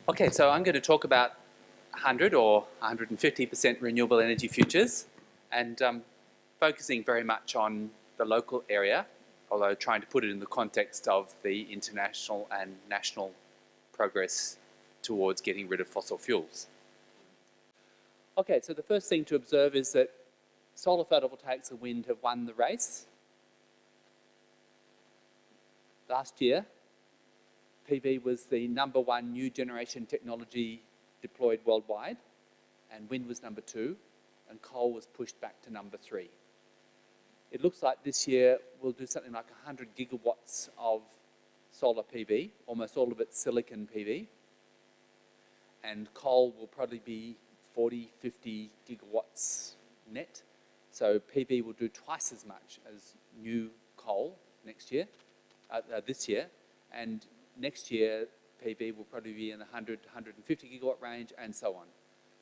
Okay, so I'm going to talk about 100 or 150% renewable energy futures, and focusing very much on the local area, although trying to put it in the context of the international and national progress towards getting rid of fossil fuels. Okay, so the first thing to observe is that solar photovoltaics and wind have won the race. Last year, PV was the #1 new generation technology deployed worldwide, and wind was #2, and coal was pushed back to #3. It looks like this year we'll do something like 100 gigawatts of solar PV, almost all of it silicon PV, and coal will probably be 40, 50 gigawatts net. So PV will do twice as much as new coal this year, and next year PV will probably be in the 100 to 150 gigawatt range, and so on.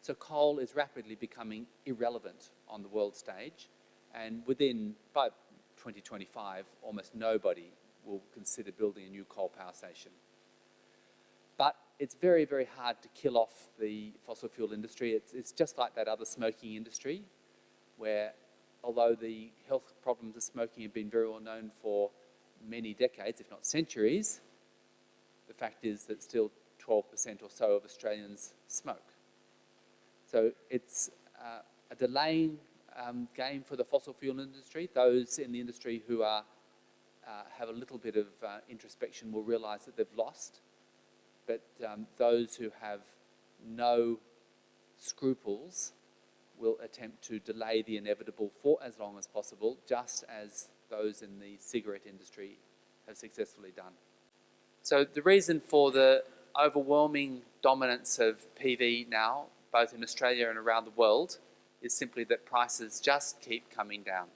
So coal is rapidly becoming irrelevant on the world stage, and by 2025, almost nobody will consider building a new coal power station. But it's very, very hard to kill off the fossil fuel industry. It's just like that other smoking industry, where although the health problems of smoking have been very well known for many decades, if not centuries, the fact is that still 12% or so of Australians smoke. So it's a delaying game for the fossil fuel industry. Those in the industry who have a little bit of introspection will realise that they've lost. But those who have no scruples will attempt to delay the inevitable for as long as possible, just as those in the cigarette industry have successfully done. So the reason for the overwhelming dominance of PV now, both in Australia and around the world, is simply that prices just keep coming down.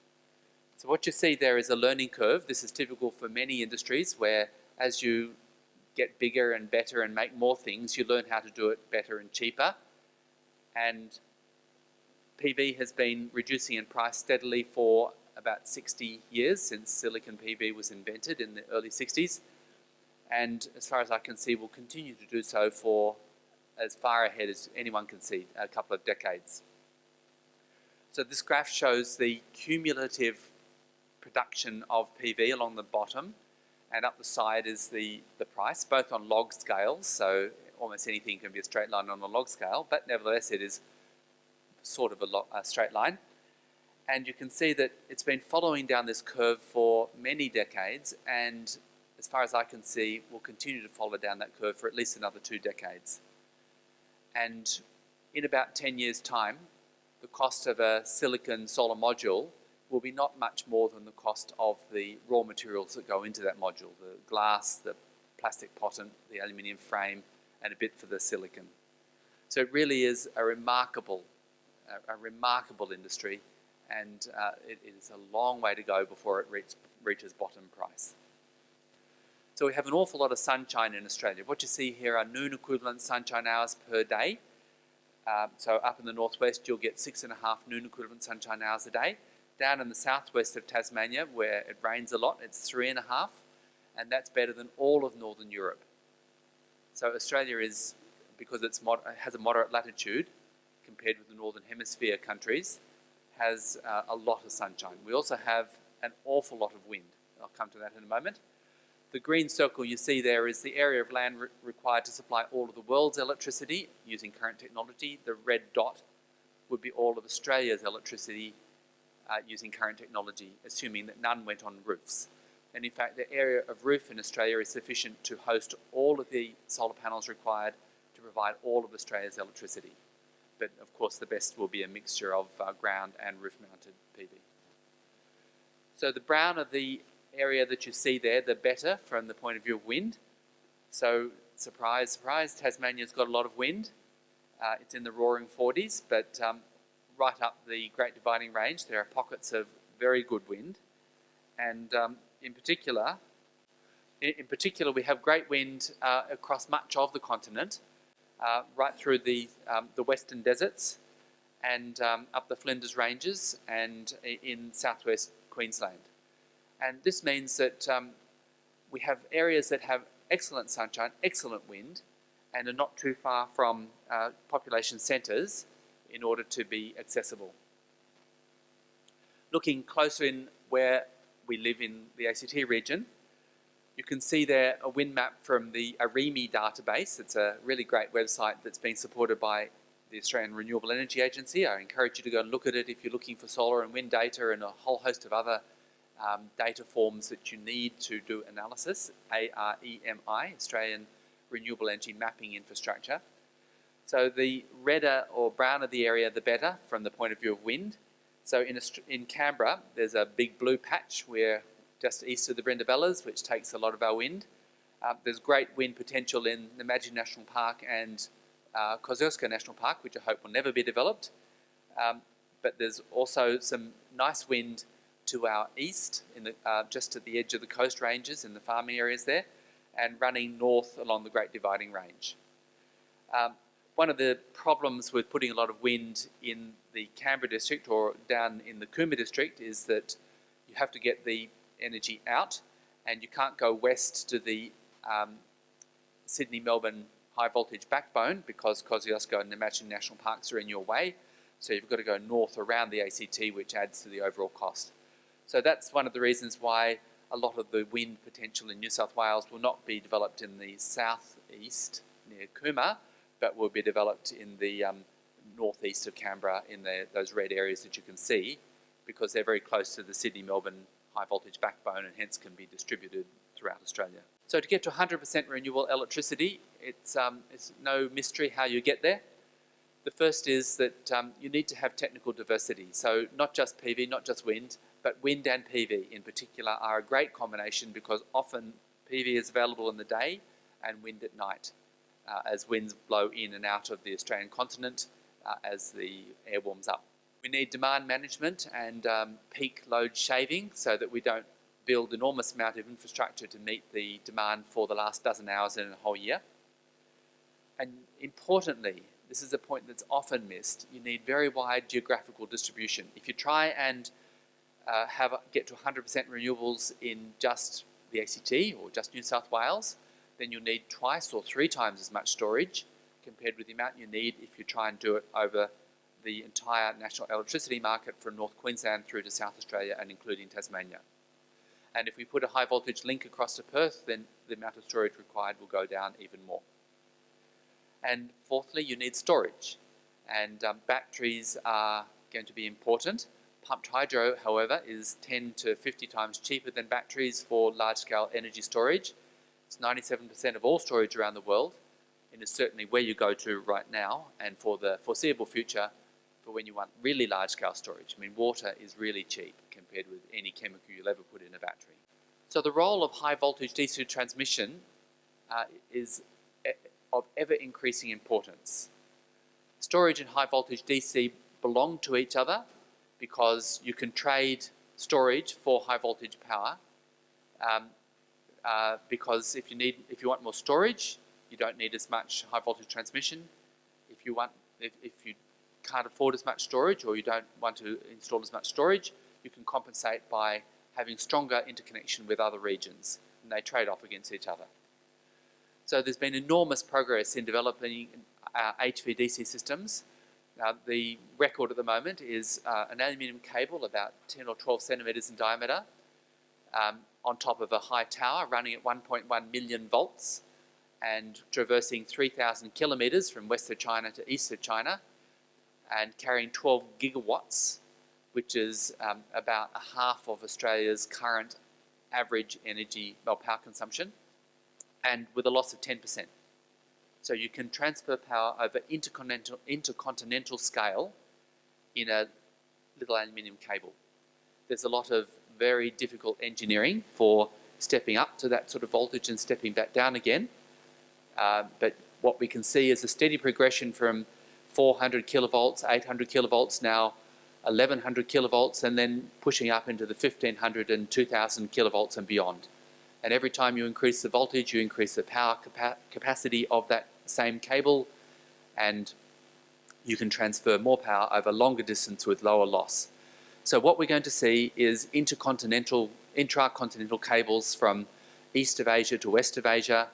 So what you see there is a learning curve. This is typical for many industries, where as you get bigger and better and make more things, you learn how to do it better and cheaper. And PV has been reducing in price steadily for about 60 years, since silicon PV was invented in the early 60s. And as far as I can see, will continue to do so for as far ahead as anyone can see, a couple of decades. So this graph shows the cumulative production of PV along the bottom, and up the side is the price, both on log scales, so almost anything can be a straight line on a log scale, but nevertheless it is sort of a straight line. And you can see that it's been following down this curve for many decades, and as far as I can see, will continue to follow down that curve for at least another 2 decades. And in about 10 years' time, the cost of a silicon solar module will be not much more than the cost of the raw materials that go into that module, the glass, the plastic pottant, the aluminium frame, and a bit for the silicon. So it really is a remarkable industry, and it is a long way to go before it reaches bottom price. So we have an awful lot of sunshine in Australia. What you see here are noon equivalent sunshine hours per day. So up in the northwest, you'll get 6.5 noon equivalent sunshine hours a day. Down in the southwest of Tasmania, where it rains a lot, it's 3.5, and that's better than all of northern Europe. So Australia is, because it has a moderate latitude compared with the northern hemisphere countries, has a lot of sunshine. We also have an awful lot of wind. I'll come to that in a moment. The green circle you see there is the area of land required to supply all of the world's electricity using current technology. The red dot would be all of Australia's electricity using current technology, assuming that none went on roofs. And in fact, the area of roof in Australia is sufficient to host all of the solar panels required to provide all of Australia's electricity. But of course, the best will be a mixture of ground and roof-mounted PV. So the browner the area that you see there, the better from the point of view of wind. So surprise, surprise, Tasmania's got a lot of wind. It's in the roaring 40s, but right up the Great Dividing Range, there are pockets of very good wind. And in particular, we have great wind across much of the continent, right through the western deserts and up the Flinders Ranges and in southwest Queensland. And this means that we have areas that have excellent sunshine, excellent wind, and are not too far from population centres in order to be accessible. Looking closer in where we live in the ACT region, you can see there a wind map from the AREMI database. It's a really great website that's been supported by the Australian Renewable Energy Agency. I encourage you to go and look at it if you're looking for solar and wind data and a whole host of other data forms that you need to do analysis. AREMI, Australian Renewable Energy Mapping Infrastructure. So the redder or browner the area, the better from the point of view of wind. So in Canberra, there's a big blue patch where just east of the Brendabellas, which takes a lot of our wind. There's great wind potential in the Namadgi National Park and Kosciuszko National Park, which I hope will never be developed. But there's also some nice wind to our east, just at the edge of the coast ranges in the farming areas there, and running north along the Great Dividing Range. One of the problems with putting a lot of wind in the Canberra district or down in the Coombe district is that you have to get the energy out, and you can't go west to the Sydney-Melbourne high voltage backbone because Kosciuszko and Namadgi National Parks are in your way. So you've got to go north around the ACT, which adds to the overall cost. So that's one of the reasons why a lot of the wind potential in New South Wales will not be developed in the southeast near Coombe, but will be developed in the northeast of Canberra in those red areas that you can see, because they're very close to the Sydney-Melbourne high voltage backbone and hence can be distributed throughout Australia. So to get to 100% renewable electricity, it's no mystery how you get there. The first is that you need to have technical diversity. So not just PV, not just wind, but wind and PV in particular are a great combination because often PV is available in the day and wind at night as winds blow in and out of the Australian continent as the air warms up. We need demand management and peak load shaving so that we don't build enormous amount of infrastructure to meet the demand for the last dozen hours in a whole year. And importantly, this is a point that's often missed, you need very wide geographical distribution. If you try and get to 100% renewables in just the ACT or just New South Wales, then you'll need twice or three times as much storage compared with the amount you need if you try and do it over the entire national electricity market from North Queensland through to South Australia and including Tasmania. And if we put a high voltage link across to Perth, then the amount of storage required will go down even more. And fourthly, you need storage. And batteries are going to be important. Pumped hydro, however, is 10 to 50 times cheaper than batteries for large-scale energy storage. It's 97% of all storage around the world, and is certainly where you go to right now and for the foreseeable future for when you want really large-scale storage. I mean, water is really cheap compared with any chemical you'll ever put in a battery. So the role of high-voltage DC transmission is of ever-increasing importance. Storage and high-voltage DC belong to each other because you can trade storage for high-voltage power. Because if you want more storage, you don't need as much high-voltage transmission. If you can't afford as much storage or you don't want to install as much storage, you can compensate by having stronger interconnection with other regions, and they trade off against each other. So there's been enormous progress in developing HVDC systems. The record at the moment is an aluminium cable about 10 or 12 centimetres in diameter on top of a high tower running at 1.1 million volts and traversing 3,000 kilometres from west of China to east of China and carrying 12 gigawatts, which is about a half of Australia's current average power consumption, and with a loss of 10%. So you can transfer power over intercontinental scale in a little aluminium cable. There's a lot of very difficult engineering for stepping up to that sort of voltage and stepping back down again. But what we can see is a steady progression from 400 kilovolts, 800 kilovolts, now 1100 kilovolts, and then pushing up into the 1500 and 2000 kilovolts and beyond. And every time you increase the voltage, you increase the power capacity of that same cable, and you can transfer more power over longer distance with lower loss. So what we're going to see is intracontinental cables from east of Asia to west of Asia,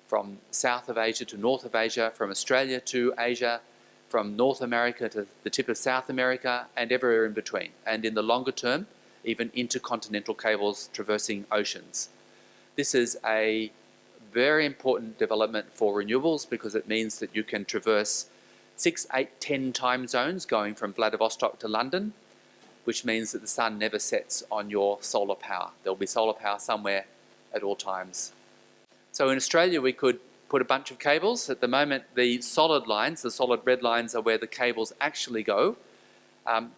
from south of Asia to north of Asia, from Australia to Asia, from North America to the tip of South America, and everywhere in between. And in the longer term, even intercontinental cables traversing oceans. This is a very important development for renewables because it means that you can traverse 6, 8, 10 time zones going from Vladivostok to London, which means that the sun never sets on your solar power. There'll be solar power somewhere at all times. So in Australia, we could put a bunch of cables. At the moment, the solid lines, the solid red lines, are where the cables actually go,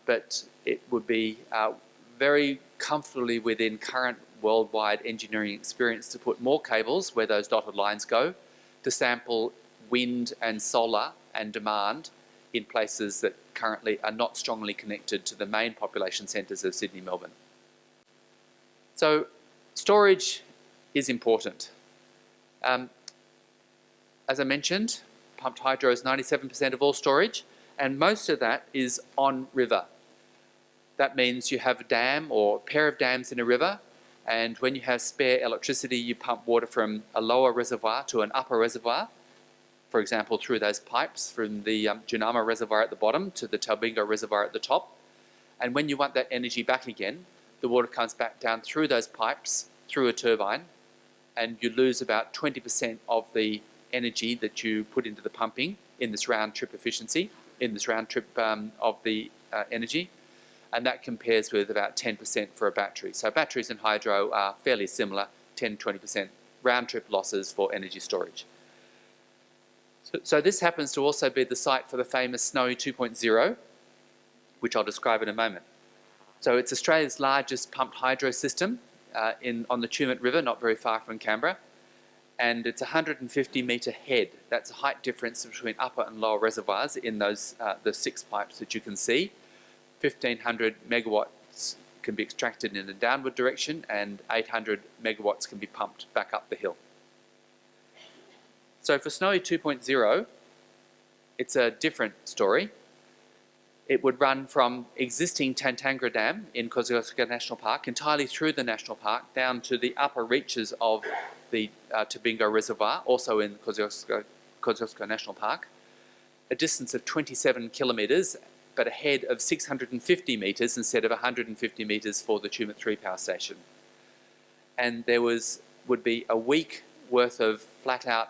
but it would be very comfortably within current worldwide engineering experience to put more cables where those dotted lines go to sample wind and solar and demand in places that currently are not strongly connected to the main population centres of Sydney, Melbourne. So storage is important. As I mentioned, pumped hydro is 97% of all storage, and most of that is on river. That means you have a dam or a pair of dams in a river, and when you have spare electricity, you pump water from a lower reservoir to an upper reservoir, for example, through those pipes from the Junama Reservoir at the bottom to the Talbingo Reservoir at the top. And when you want that energy back again, the water comes back down through those pipes, through a turbine, and you lose about 20% of the energy that you put into the pumping in this round trip efficiency, in this round trip of the energy. And that compares with about 10% for a battery. So batteries and hydro are fairly similar, 10-20% round trip losses for energy storage. So this happens to also be the site for the famous Snowy 2.0, which I'll describe in a moment. So it's Australia's largest pumped hydro system on the Tumut River, not very far from Canberra. And it's a 150-metre head. That's a height difference between upper and lower reservoirs in those the 6 pipes that you can see. 1,500 megawatts can be extracted in a downward direction, and 800 megawatts can be pumped back up the hill. So for Snowy 2.0, it's a different story. It would run from existing Tantangra Dam in Kosciuszko National Park, entirely through the national park, down to the upper reaches of the Talbingo Reservoir, also in Kosciuszko National Park, a distance of 27 kilometres, but a head of 650 metres instead of 150 metres for the Tumut 3 power station. And there would be a week worth of flat-out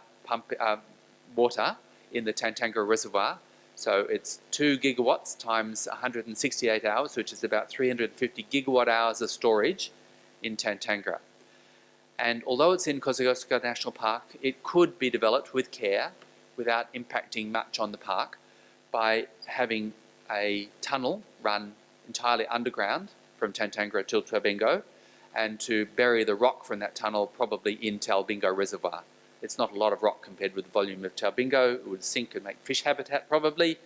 water in the Tantangra Reservoir. So it's 2 gigawatts times 168 hours, which is about 350 gigawatt hours of storage in Tantangra. And although it's in Kosciuszko National Park, it could be developed with care without impacting much on the park by having a tunnel run entirely underground from Tantangra to Talbingo, and to bury the rock from that tunnel probably in Talbingo Reservoir. It's not a lot of rock compared with the volume of Talbingo. It would sink and make fish habitat probably.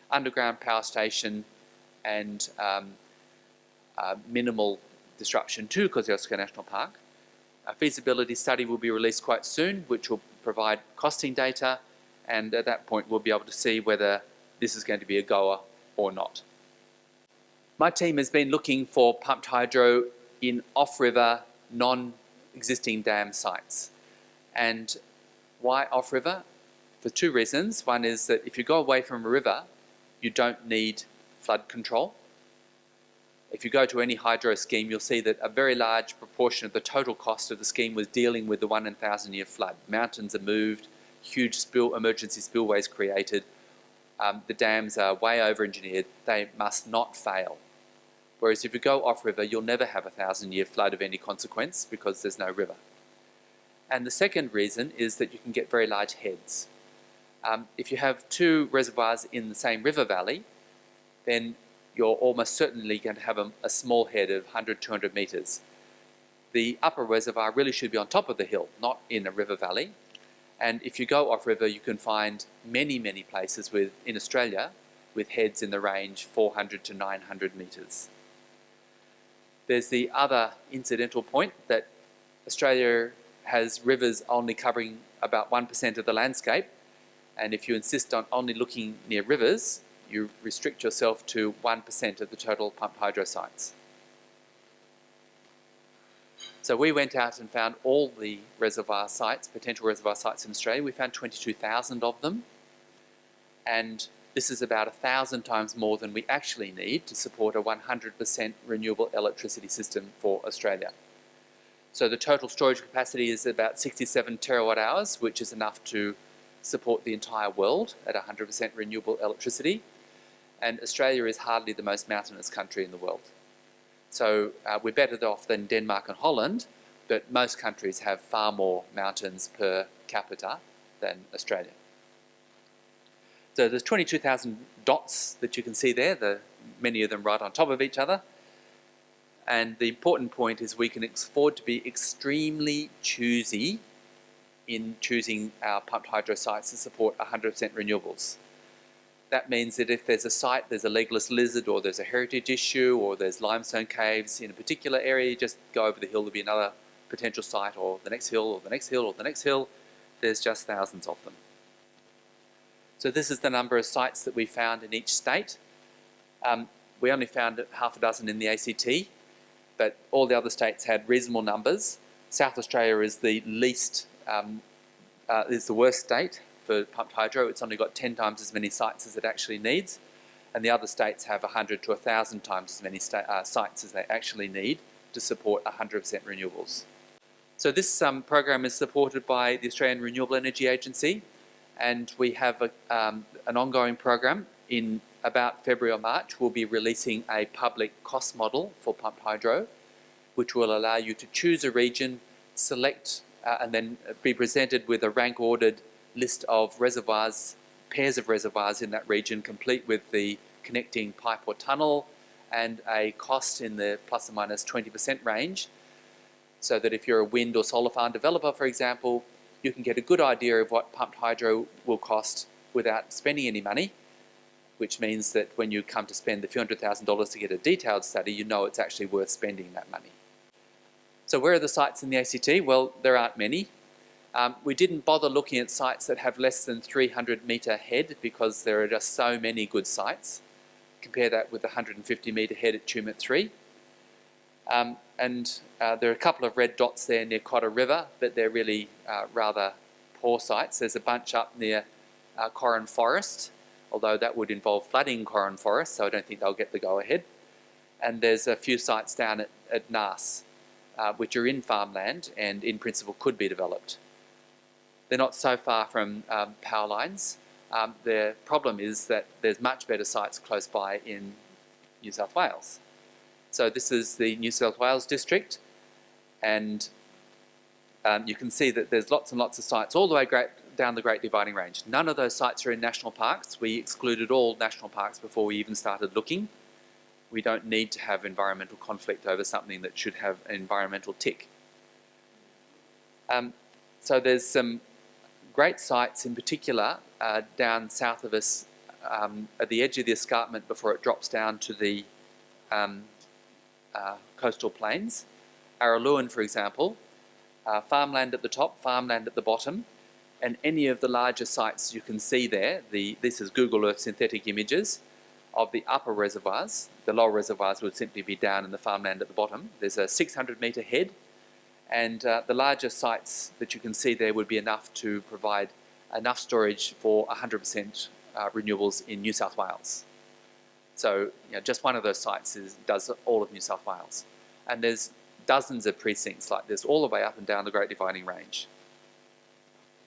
Underground power station and minimal disruption to Kosciuszko National Park. A feasibility study will be released quite soon, which will provide costing data, and at that point we'll be able to see whether this is going to be a goer or not. My team has been looking for pumped hydro in off-river, non-existing dam sites. And why off-river? For 2 reasons. One is that if you go away from a river, you don't need flood control. If you go to any hydro scheme, you'll see that a very large proportion of the total cost of the scheme was dealing with the 1 in 1,000-year flood. Mountains are moved, huge emergency spillways created. The dams are way over-engineered. They must not fail. Whereas if you go off-river, you'll never have a 1,000-year flood of any consequence because there's no river. And the second reason is that you can get very large heads. If you have 2 reservoirs in the same river valley, then you're almost certainly going to have a small head of 100, 200 metres. The upper reservoir really should be on top of the hill, not in a river valley. And if you go off-river, you can find many, many places in Australia with heads in the range 400 to 900 metres. There's the other incidental point that Australia has rivers only covering about 1% of the landscape, and if you insist on only looking near rivers, you restrict yourself to 1% of the total pumped hydro sites. So we went out and found all the reservoir sites, potential reservoir sites in Australia. We found 22,000 of them. And this is about 1,000 times more than we actually need to support a 100% renewable electricity system for Australia. So the total storage capacity is about 67 terawatt hours, which is enough to support the entire world at 100% renewable electricity. And Australia is hardly the most mountainous country in the world. So we're better off than Denmark and Holland, but most countries have far more mountains per capita than Australia. So there's 22,000 dots that you can see there, many of them right on top of each other. And the important point is we can afford to be extremely choosy in choosing our pumped hydro sites to support 100% renewables. That means that if there's a site, there's a legless lizard, or there's a heritage issue, or there's limestone caves in a particular area, you just go over the hill, there'll be another potential site, or the next hill, or the next hill, or the next hill. There's just thousands of them. So this is the number of sites that we found in each state. We only found half a dozen in the ACT, but all the other states had reasonable numbers. South Australia is the least, is the worst state for pumped hydro. It's only got 10 times as many sites as it actually needs, and the other states have 100 to 1,000 times as many sites as they actually need to support 100% renewables. So this program is supported by the Australian Renewable Energy Agency, and we have an ongoing program. In about February or March, we'll be releasing a public cost model for pumped hydro, which will allow you to choose a region, select, and then be presented with a rank-ordered list of reservoirs, pairs of reservoirs in that region, complete with the connecting pipe or tunnel, and a cost in the plus or minus 20% range, so that if you're a wind or solar farm developer, for example, you can get a good idea of what pumped hydro will cost without spending any money, which means that when you come to spend the few $100,000 to get a detailed study, you know it's actually worth spending that money. So where are the sites in the ACT? Well, there aren't many. We didn't bother looking at sites that have less than 300 metre head because there are just so many good sites. Compare that with the 150 metre head at Tumut 3. There are a couple of red dots there near Cotter River, but they're really rather poor sites. There's a bunch up near Corran Forest, although that would involve flooding Corran Forest, so I don't think they'll get the go-ahead. And there's a few sites down at Naas, which are in farmland and in principle could be developed. They're not so far from power lines. The problem is that there's much better sites close by in New South Wales. So this is the New South Wales district, and you can see that there's lots and lots of sites all the way down the Great Dividing Range. None of those sites are in national parks. We excluded all national parks before we even started looking. We don't need to have environmental conflict over something that should have an environmental tick. So there's some great sites in particular down south of us at the edge of the escarpment before it drops down to the coastal plains. Araluen, for example, farmland at the top, farmland at the bottom, and any of the larger sites you can see there, this is Google Earth synthetic images of the upper reservoirs. The lower reservoirs would simply be down in the farmland at the bottom. There's a 600 metre head, and the larger sites that you can see there would be enough to provide enough storage for 100% renewables in New South Wales. So just one of those sites does all of New South Wales. And there's dozens of precincts like this all the way up and down the Great Dividing Range.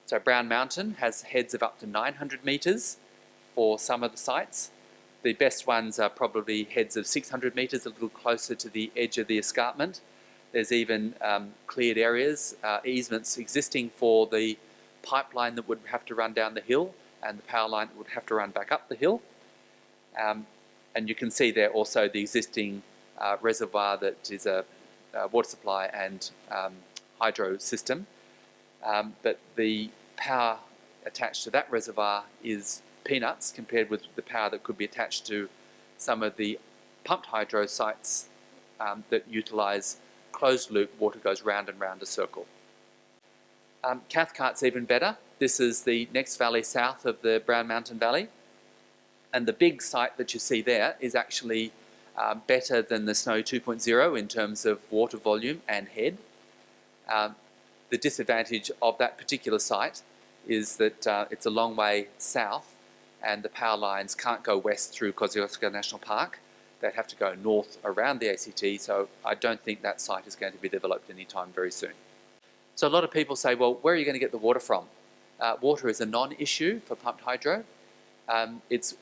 So Brown Mountain has heads of up to 900 metres for some of the sites. The best ones are probably heads of 600 metres, a little closer to the edge of the escarpment. There's even cleared areas, easements existing for the pipeline that would have to run down the hill and the power line that would have to run back up the hill. And you can see there also the existing reservoir that is a water supply and hydro system. But the power attached to that reservoir is peanuts compared with the power that could be attached to some of the pumped hydro sites that utilise closed loop, water goes round and round a circle. Cathcart's even better. This is the next valley south of the Brown Mountain Valley. And the big site that you see there is actually better than the Snow 2.0 in terms of water volume and head. The disadvantage of that particular site is that it's a long way south and the power lines can't go west through Kosciuszko National Park. They'd have to go north around the ACT, so I don't think that site is going to be developed anytime very soon. So a lot of people say, well, where are you going to get the water from? Water is a non-issue for pumped hydro. It's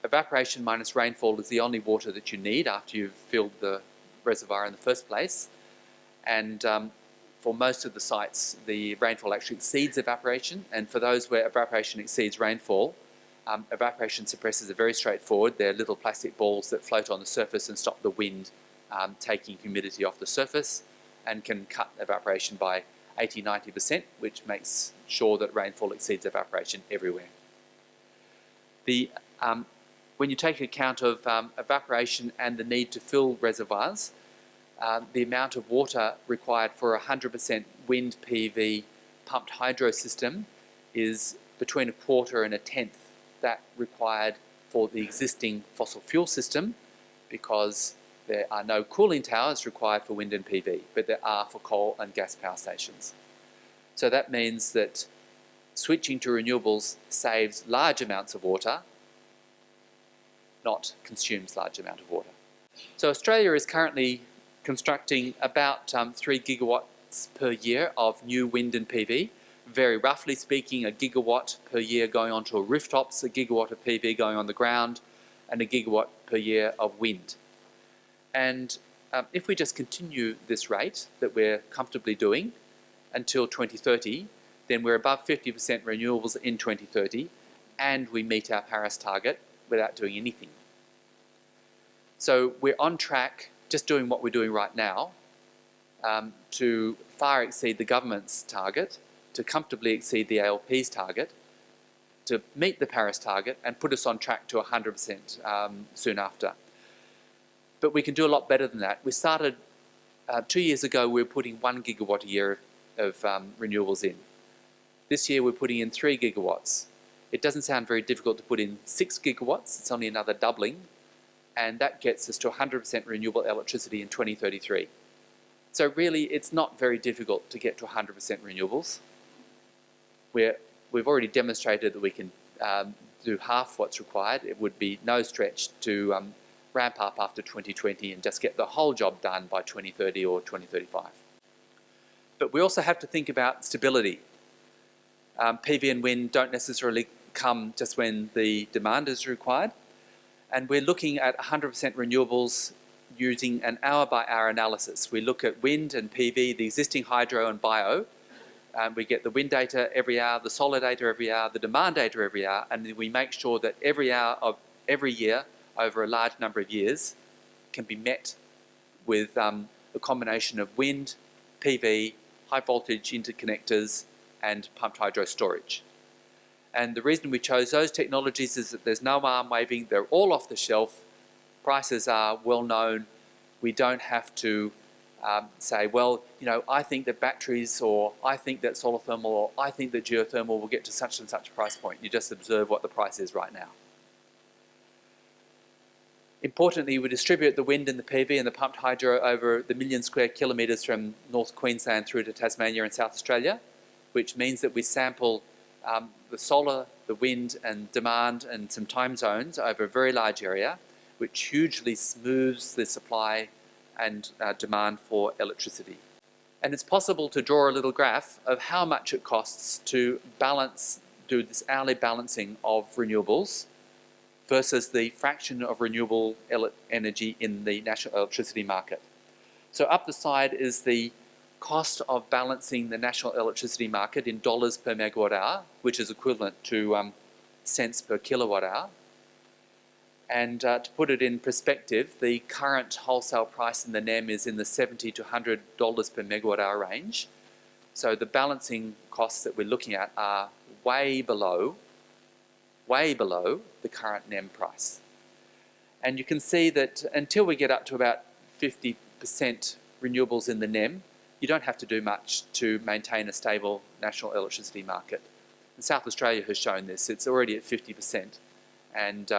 evaporation minus rainfall is the only water that you need after you've filled the reservoir in the first place. And for most of the sites, the rainfall actually exceeds evaporation. And for those where evaporation exceeds rainfall, evaporation suppressors are very straightforward. They're little plastic balls that float on the surface and stop the wind taking humidity off the surface and can cut evaporation by 80–90%, which makes sure that rainfall exceeds evaporation everywhere. When you take account of evaporation and the need to fill reservoirs, the amount of water required for a 100% wind PV pumped hydro system is between 1/4 and 1/10 that required for the existing fossil fuel system, because there are no cooling towers required for wind and PV, but there are for coal and gas power stations. So that means that switching to renewables saves large amounts of water, not consumes large amount of water. So Australia is currently constructing about 3 gigawatts per year of new wind and PV. Very roughly speaking, a gigawatt per year going onto rooftops, a gigawatt of PV going on the ground, and a gigawatt per year of wind. And if we just continue this rate that we're comfortably doing until 2030, then we're above 50% renewables in 2030, and we meet our Paris target without doing anything. So we're on track, just doing what we're doing right now, to far exceed the government's target, to comfortably exceed the ALP's target, to meet the Paris target and put us on track to 100% soon after. But we can do a lot better than that. We started 2 years ago, we were putting 1 gigawatt a year of renewables in. This year we're putting in 3 gigawatts. It doesn't sound very difficult to put in 6 gigawatts, it's only another doubling, and that gets us to 100% renewable electricity in 2033. So really, it's not very difficult to get to 100% renewables. We've already demonstrated that we can do half what's required. It would be no stretch to ramp up after 2020 and just get the whole job done by 2030 or 2035. But we also have to think about stability. PV and wind don't necessarily come just when the demand is required. And we're looking at 100% renewables using an hour-by-hour analysis. We look at wind and PV, the existing hydro and bio. We get the wind data every hour, the solar data every hour, the demand data every hour, and then we make sure that every hour of every year over a large number of years can be met with a combination of wind, PV, high voltage interconnectors, and pumped hydro storage. And the reason we chose those technologies is that there's no arm waving, they're all off the shelf, prices are well known, we don't have to say, well, you know, I think that batteries, or I think that solar thermal, or I think that geothermal will get to such and such price point. You just observe what the price is right now. Importantly, we distribute the wind and the PV and the pumped hydro over the 1 million square kilometres from North Queensland through to Tasmania and South Australia, which means that we sample the solar, the wind and demand and some time zones over a very large area, which hugely smooths the supply and demand for electricity. And it's possible to draw a little graph of how much it costs to do this hourly balancing of renewables versus the fraction of renewable energy in the national electricity market. So up the side is the cost of balancing the national electricity market in dollars per megawatt hour, which is equivalent to cents per kilowatt hour. And to put it in perspective, the current wholesale price in the NEM is in the $70 to $100 per megawatt hour range. So the balancing costs that we're looking at are way below the current NEM price. And you can see that until we get up to about 50% renewables in the NEM, you don't have to do much to maintain a stable national electricity market. And South Australia has shown this. It's already at 50%. And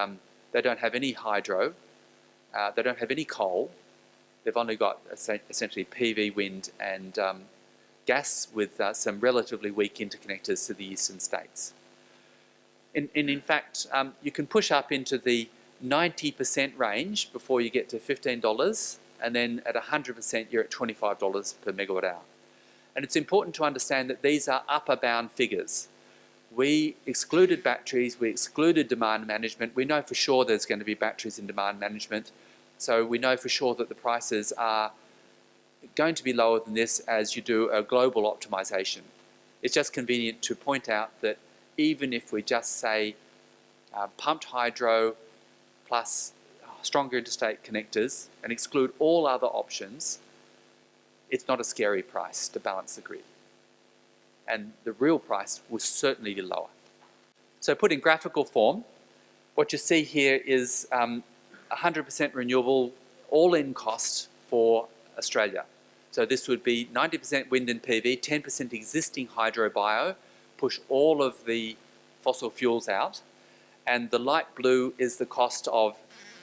they don't have any hydro. They don't have any coal. They've only got essentially PV, wind and gas with some relatively weak interconnectors to the eastern states. In fact, you can push up into the 90% range before you get to $15, and then at 100% you're at $25 per megawatt hour. And it's important to understand that these are upper bound figures. We excluded batteries, we excluded demand management. We know for sure there's going to be batteries in demand management, so we know for sure that the prices are going to be lower than this as you do a global optimization. It's just convenient to point out that even if we just say pumped hydro plus stronger interstate connectors and exclude all other options, it's not a scary price to balance the grid. And the real price will certainly be lower. So put in graphical form, what you see here is 100% renewable all-in cost for Australia. So this would be 90% wind and PV, 10% existing hydro bio, push all of the fossil fuels out, and the light blue is the cost of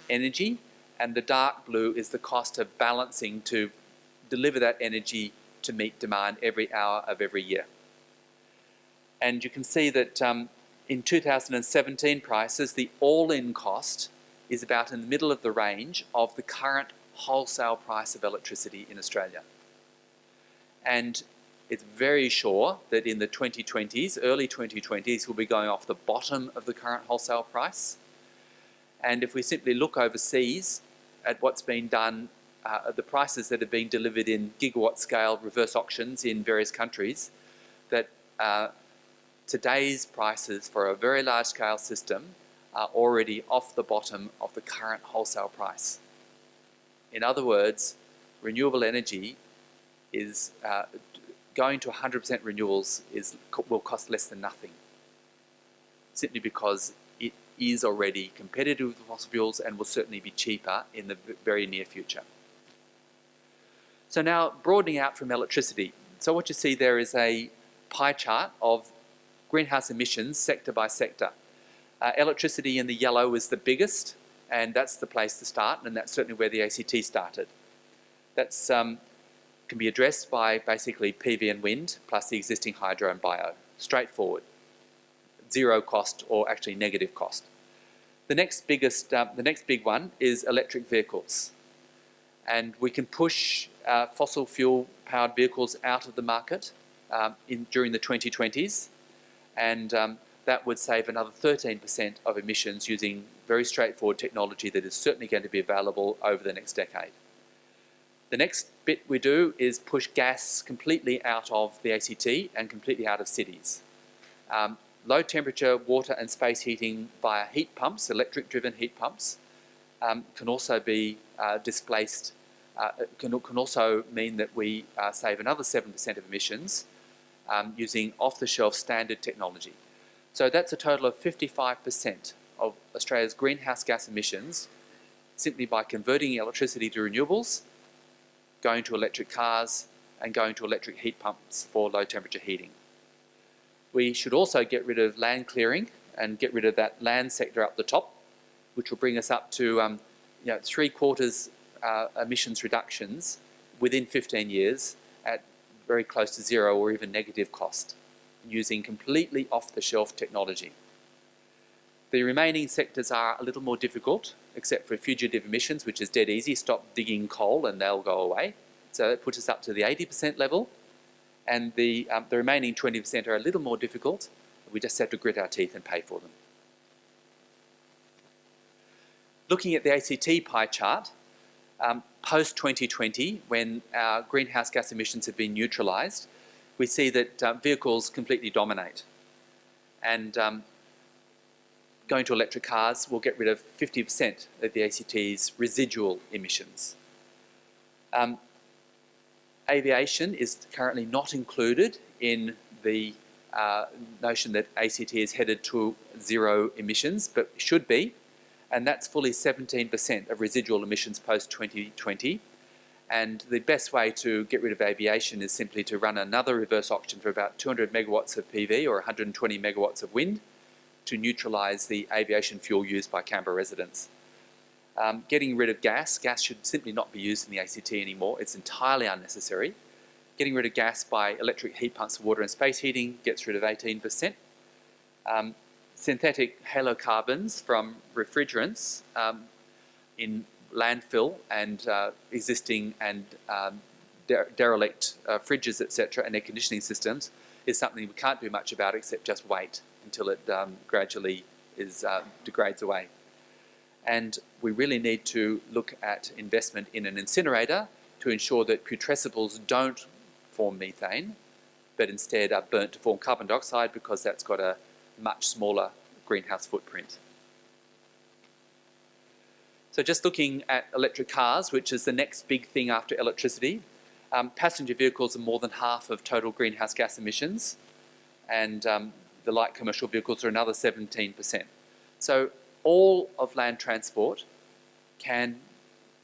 energy, and the dark blue is the cost of balancing to deliver that energy to meet demand every hour of every year. And you can see that in 2017 prices, the all-in cost is about in the middle of the range of the current wholesale price of electricity in Australia. And it's very sure that in the 2020s, early 2020s, we'll be going off the bottom of the current wholesale price. And if we simply look overseas at what's been done, the prices that have been delivered in gigawatt scale reverse auctions in various countries, that today's prices for a very large scale system are already off the bottom of the current wholesale price. In other words, renewable energy is going to 100% renewables will cost less than nothing, simply because it is already competitive with fossil fuels and will certainly be cheaper in the very near future. So now broadening out from electricity. So what you see there is a pie chart of greenhouse emissions sector by sector. Electricity in the yellow is the biggest, and that's the place to start, and that's certainly where the ACT started. That's can be addressed by basically PV and wind plus the existing hydro and bio. Straightforward. Zero cost, or actually negative cost. The next big one is electric vehicles. And we can push fossil fuel powered vehicles out of the market during the 2020s, and that would save another 13% of emissions using very straightforward technology that is certainly going to be available over the next decade. The next bit we do is push gas completely out of the ACT and completely out of cities. Low temperature water and space heating via heat pumps, electric driven heat pumps, can also be displaced, can also mean that we save another 7% of emissions using off-the-shelf standard technology. So that's a total of 55% of Australia's greenhouse gas emissions simply by converting electricity to renewables, going to electric cars, and going to electric heat pumps for low temperature heating. We should also get rid of land clearing and get rid of that land sector up the top, which will bring us up to 3/4 emissions reductions within 15 years at very close to zero or even negative cost, using completely off-the-shelf technology. The remaining sectors are a little more difficult, except for fugitive emissions, which is dead easy. Stop digging coal and they'll go away. So that puts us up to the 80% level. And the remaining 20% are a little more difficult. We just have to grit our teeth and pay for them. Looking at the ACT pie chart, post-2020, when our greenhouse gas emissions have been neutralised, we see that vehicles completely dominate. And going to electric cars will get rid of 50% of the ACT's residual emissions. Aviation is currently not included in the notion that ACT is headed to zero emissions, but should be, and that's fully 17% of residual emissions post-2020. And the best way to get rid of aviation is simply to run another reverse auction for about 200 megawatts of PV or 120 megawatts of wind to neutralise the aviation fuel used by Canberra residents. Getting rid of gas should simply not be used in the ACT anymore. It's entirely unnecessary. Getting rid of gas by electric heat pumps for water and space heating gets rid of 18%. Synthetic halocarbons from refrigerants in landfill and existing and derelict fridges, etc., and air conditioning systems is something we can't do much about except just wait until it gradually degrades away. And we really need to look at investment in an incinerator to ensure that putrescibles don't form methane, but instead are burnt to form carbon dioxide, because that's got a much smaller greenhouse footprint. So just looking at electric cars, which is the next big thing after electricity, passenger vehicles are more than half of total greenhouse gas emissions, and the light commercial vehicles are another 17%. So all of land transport can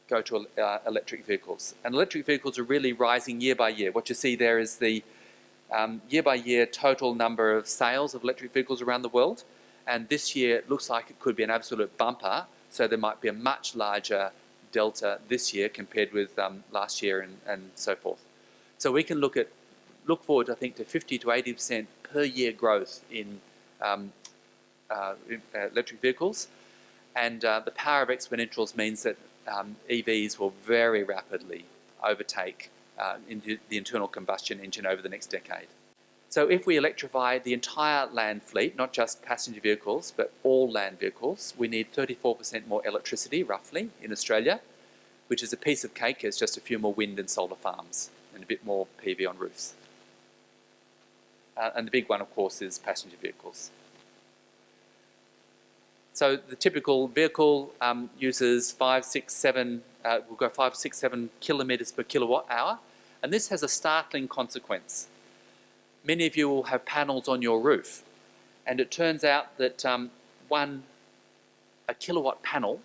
go to electric vehicles. And electric vehicles are really rising year by year. What you see there is the year by year total number of sales of electric vehicles around the world. And this year it looks like it could be an absolute bumper. So there might be a much larger delta this year compared with last year and so forth. So we can look forward, I think, to 50 to 80% per year growth in electric vehicles. And the power of exponentials means that EVs will very rapidly overtake the internal combustion engine over the next decade. So if we electrify the entire land fleet, not just passenger vehicles, but all land vehicles, we need 34% more electricity, roughly, in Australia, which is a piece of cake. It's just a few more wind and solar farms and a bit more PV on roofs. And the big one, of course, is passenger vehicles. So the typical vehicle uses 5, 6, 7, will go 5, 6, 7 kilometres per kilowatt hour. And this has a startling consequence. Many of you will have panels on your roof. And it turns out that a kilowatt panel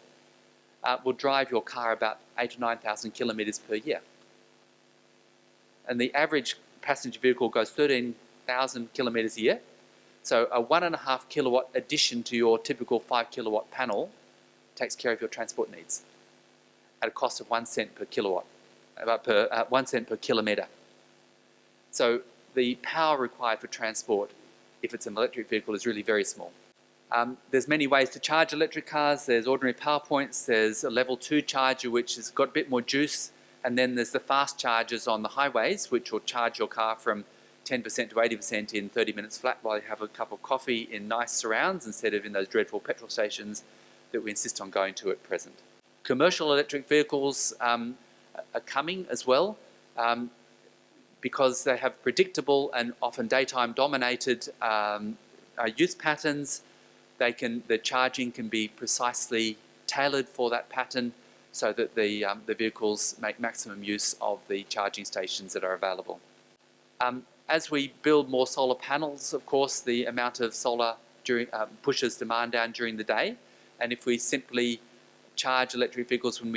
will drive your car about 8,000 or 9,000 kilometres per year. And the average passenger vehicle goes 13,000 kilometres a year. So a 1.5 kilowatt addition to your typical 5 kilowatt panel takes care of your transport needs at a cost of 1 cent per kilowatt, 1 cent per kilometre. So the power required for transport, if it's an electric vehicle, is really very small. There's many ways to charge electric cars. There's ordinary power points. There's a level 2 charger, which has got a bit more juice. And then there's the fast chargers on the highways, which will charge your car from 10% to 80% in 30 minutes flat while you have a cup of coffee in nice surrounds instead of in those dreadful petrol stations that we insist on going to at present. Commercial electric vehicles are coming as well because they have predictable and often daytime dominated use patterns. The charging can be precisely tailored for that pattern so that the vehicles make maximum use of the charging stations that are available. As we build more solar panels, of course, the amount of solar pushes demand down during the day. And if we simply charge electric vehicles when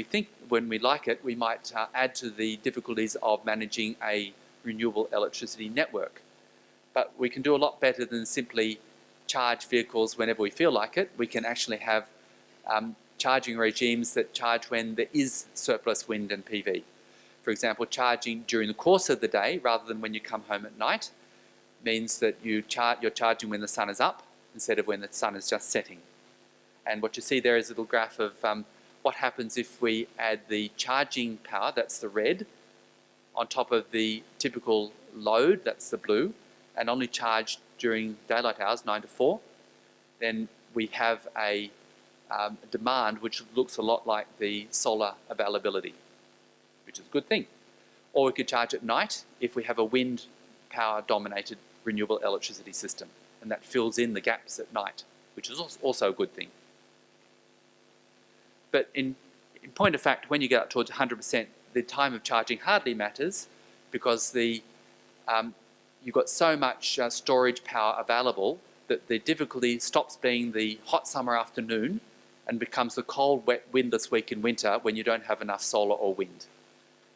we like it, we might add to the difficulties of managing a renewable electricity network. But we can do a lot better than simply charge vehicles whenever we feel like it. We can actually have charging regimes that charge when there is surplus wind and PV. For example, charging during the course of the day rather than when you come home at night means that you're charging when the sun is up instead of when the sun is just setting. And what you see there is a little graph of what happens if we add the charging power, that's the red, on top of the typical load, that's the blue, and only charge during daylight hours, 9 to 4. Then we have a demand which looks a lot like the solar availability, which is a good thing. Or we could charge at night if we have a wind power dominated renewable electricity system, and that fills in the gaps at night, which is also a good thing. But in point of fact, when you get up towards 100%, the time of charging hardly matters because you've got so much storage power available that the difficulty stops being the hot summer afternoon and becomes the cold, wet, windless week in winter when you don't have enough solar or wind.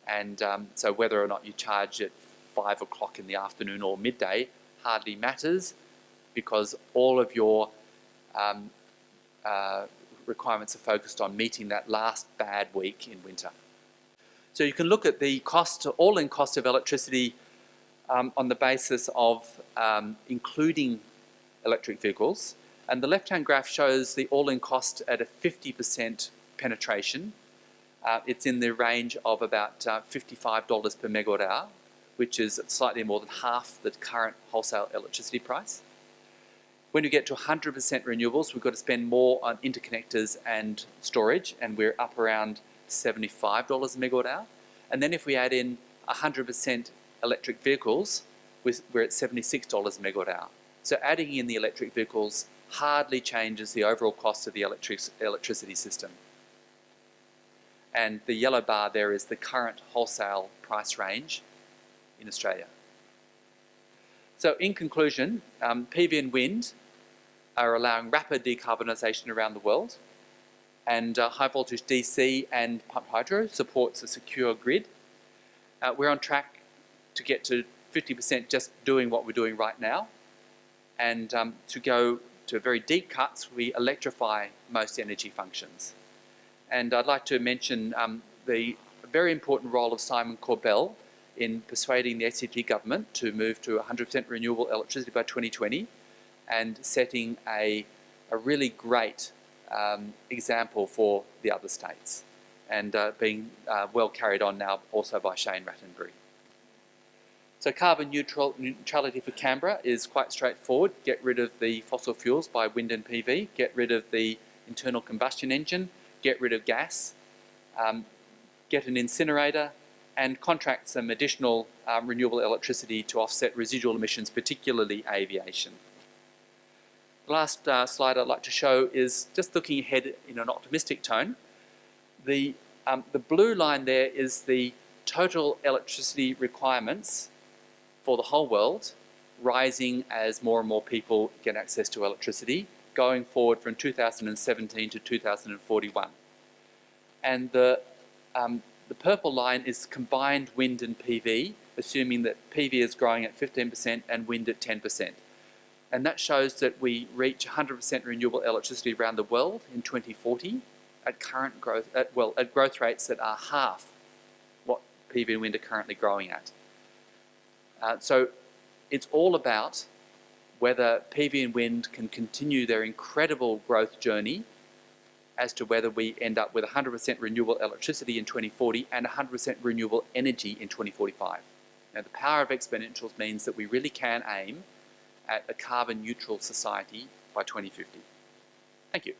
And so whether or not you charge at 5 o'clock in the afternoon or midday hardly matters because all of your requirements are focused on meeting that last bad week in winter. So you can look at the cost, all-in cost of electricity on the basis of including electric vehicles. And the left-hand graph shows the all-in cost at a 50% penetration. It's in the range of about $55 per megawatt hour, which is slightly more than half the current wholesale electricity price. When you get to 100% renewables, we've got to spend more on interconnectors and storage, and we're up around $75 a megawatt hour. And then if we add in 100% electric vehicles, we're at $76 a megawatt hour. So adding in the electric vehicles hardly changes the overall cost of the electricity system. And the yellow bar there is the current wholesale price range in Australia. So in conclusion, PV and wind are allowing rapid decarbonisation around the world, and high voltage DC and pumped hydro supports a secure grid. We're on track to get to 50% just doing what we're doing right now, and to go to very deep cuts, we electrify most energy functions. And I'd like to mention the very important role of Simon Corbell in persuading the ACT government to move to 100% renewable electricity by 2020 and setting a really great example for the other states, and being well carried on now also by Shane Rattenbury. So carbon neutrality for Canberra is quite straightforward. Get rid of the fossil fuels by wind and PV, get rid of the internal combustion engine, get rid of gas, get an incinerator, and contract some additional renewable electricity to offset residual emissions, particularly aviation. The last slide I'd like to show is just looking ahead in an optimistic tone. The blue line there is the total electricity requirements for the whole world, rising as more and more people get access to electricity, going forward from 2017 to 2041. And the purple line is combined wind and PV, assuming that PV is growing at 15% and wind at 10%. And that shows that we reach 100% renewable electricity around the world in 2040 at current growth, at growth rates that are half what PV and wind are currently growing at. So it's all about whether PV and wind can continue their incredible growth journey as to whether we end up with 100% renewable electricity in 2040 and 100% renewable energy in 2045. Now, the power of exponentials means that we really can aim at a carbon neutral society by 2050. Thank you.